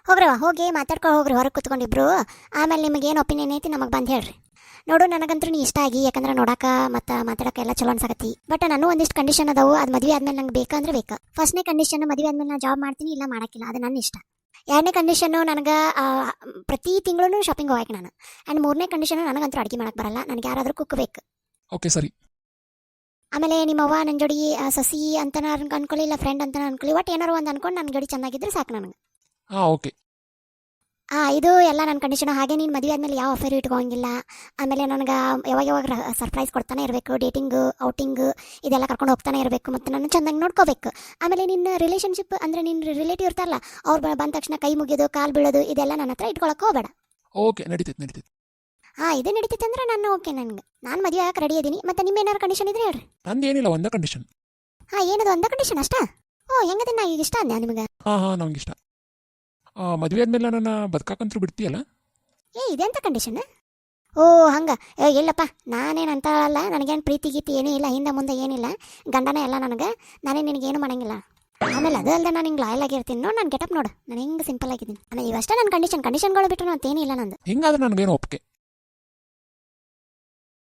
ಹೋಗ್ರವ ಹೋಗಿ ಮಾತಾಡ್ಕೊಂಡು ಹೋಗ್ರಿ ಹೊರಗೆ ಕುತ್ಕೊಂಡಿಬ್ರು. ಆಮೇಲೆ ನಿಮಗೆ ಏನು ಒಪಿನಿಯನ್ ಐತಿ ನಮಗೆ ಬಂದು ಹೇಳ್ರಿ. ನೋಡು ನನಗಂತೂ ನೀ ಇಷ್ಟ ಆಗಿ, ಯಾಕಂದ್ರೆ ನೋಡಾಕ ಮತ್ತು ಮಾತಾಡೋಕೆ ಎಲ್ಲ ಚಲೋ ಅನ್ಸಕತ್ತಿ. ಬಟ್ ನಾನು ಒಂದಿಷ್ಟು ಕಂಡೀಷನ್ ಅದಾವು. ಅದು ಮದುವೆ ಆದ್ಮೇಲೆ ನಂಗೆ ಬೇಕಂದ್ರೆ ಬೇಕಾ. ಫಸ್ಟ್ನೇ ಕಂಡೀಷನ್, ಮದುವೆ ಆದ್ಮೇಲೆ ನಾನು ಜಾಬ್ ಮಾಡ್ತೀನಿ ಇಲ್ಲ ಮಾಡೋಕ್ಕಿಲ್ಲ, ಅದು ನನ್ನ ಇಷ್ಟ. ಎರಡನೇ ಕಂಡೀಷನ್ನು, ನನಗೆ ಪ್ರತಿ ತಿಂಗಳು ಶಾಪಿಂಗ್ ಹೋಗಕ್ಕೆ ನಾನು. ಆ್ಯಂಡ್ ಮೂರನೇ ಕಂಡೀಷನು, ನನಗಂತೂ ಅಡುಗೆ ಮಾಡಕ್ಕೆ ಬರಲ್ಲ, ನನಗೆ ಯಾರಾದರೂ ಕುಕ್ ಬೇಕು. ಓಕೆ ಸರಿ. ಆಮೇಲೆ ನಿಮ್ಮವ್ವ ನನ್ನ ಜೋಡಿ ಸಸಿ ಅಂತ ಅನ್ಕೊಳ್ಳಿ, ಇಲ್ಲ ಫ್ರೆಂಡ್ ಅಂತ ಅನ್ಕೊಳ್ಳಿ, ಒಟ್ಟು ಏನಾರು ಒಂದು ಅನ್ಕೊಂಡು ನನ್ನ ಜೋಡಿ ಚೆನ್ನಾಗಿದ್ರೆ ಸಾಕು ನನಗೆ. ಓಕೆ. ಇದು ಎಲ್ಲ ನನ್ನ ಕಂಡೀಷನು. ಹಾಗೆ ನೀನು ಮದುವೆ ಆದಮೇಲೆ ಯಾವ ಅಫೇರು ಇಟ್ಕೋಂಗಿಲ್ಲ. ಆಮೇಲೆ ನನಗೆ ಯಾವಾಗ ಸರ್ಪ್ರೈಸ್ ಕೊಡ್ತಾನೆ ಇರಬೇಕು, ಡೇಟಿಂಗು ಔಟಿಂಗು ಇದೆಲ್ಲ ಕರ್ಕೊಂಡು ಹೋಗ್ತಾನೆ ಇರಬೇಕು, ಮತ್ತು ನಾನು ಚೆನ್ನಾಗಿ ನೋಡ್ಕೋಬೇಕು. ಆಮೇಲೆ ನಿನ್ನ ರಿಲೇಷನ್ಶಿಪ್ ಅಂದರೆ ನಿನ್ನ ರಿಲೇಟಿವ್ ಇರ್ತಾರಲ್ಲ, ಅವ್ರು ಬಂದ ತಕ್ಷಣ ಕೈ ಮುಗಿಯೋದು, ಕಾಲು ಬೀಳೋದು ಇದೆಲ್ಲ ನನ್ನ ಹತ್ರ ಇಟ್ಕೊಳಕ್ಕೆ ಹೋಗಬೇಡ. ಓಕೆ, ನಡೀತೈತೆ. ಇದು ನಡೀತೈತೆ ಅಂದ್ರೆ ನಾನು ಓಕೆ. ನಾನು ಮದುವೆ ಆಗಕ್ಕೆ ರೆಡಿ ಇದ್ದೀನಿ. ಮತ್ತು ನಿಮ್ಮ ಏನಾರು ಕಂಡೀಷನ್ ಇದ್ರೆ ಹೇಳ್ರಿ. ನಂದು ಏನಿಲ್ಲ, ಒಂದೇ ಕಂಡೀಷನ್. ಏನದು ಒಂದೇ ಕಂಡೀಷನ್ ಅಷ್ಟಾ? ಹೆಂಗದ ನಾ ಈಗ ಇಷ್ಟ ಅಂದೆ ನಿಮಗೆ? ನಮ್ಗೆ ಇಷ್ಟ. ಮದುವೆ ಆದ್ಮೇಲೆ ನನ್ನ ಬದುಕಾಕಂತೂ ಬಿಡ್ತೀಯಲ್ಲ? ಇದೆಂತ ಕಂಡೀಷನ್? ಹಂಗೆ. ಇಲ್ಲಪ್ಪ, ನಾನೇನು ಅಂತ ಅಲ್ಲ, ನನಗೇನು ಪ್ರೀತಿ ಗೀತಿ ಏನೂ ಇಲ್ಲ, ಹಿಂದೆ ಮುಂದೆ ಏನಿಲ್ಲ, ಗಂಡನೇ ಎಲ್ಲ ನನಗೆ, ನಾನೇ ನಿನಗೇನು ಮಾಡಂಗಿಲ್ಲ. ಆಮೇಲೆ ಅದು ಅಲ್ಲದೆ ನಾನು ಹಿಂಗೆ ಲಾಯಲ್ ಆಗಿರ್ತೀನಿ. ನೋಡಿ ನಾನು ಗೆಟಪ್ ನೋಡು, ನಾನು ಹಿಂಗೆ ಸಿಂಪಲ್ ಆಗಿದ್ದೀನಿ. ನಾನು ಇವಷ್ಟೇ ನನ್ನ ಕಂಡೀಷನ್ಗಳು ಬಿಟ್ಟು ನಾನು ಏನಿಲ್ಲ ನಂದು. ಹಿಂಗಾದ್ರೆ ನನಗೇನು ಒಪ್ಪಿಗೆ.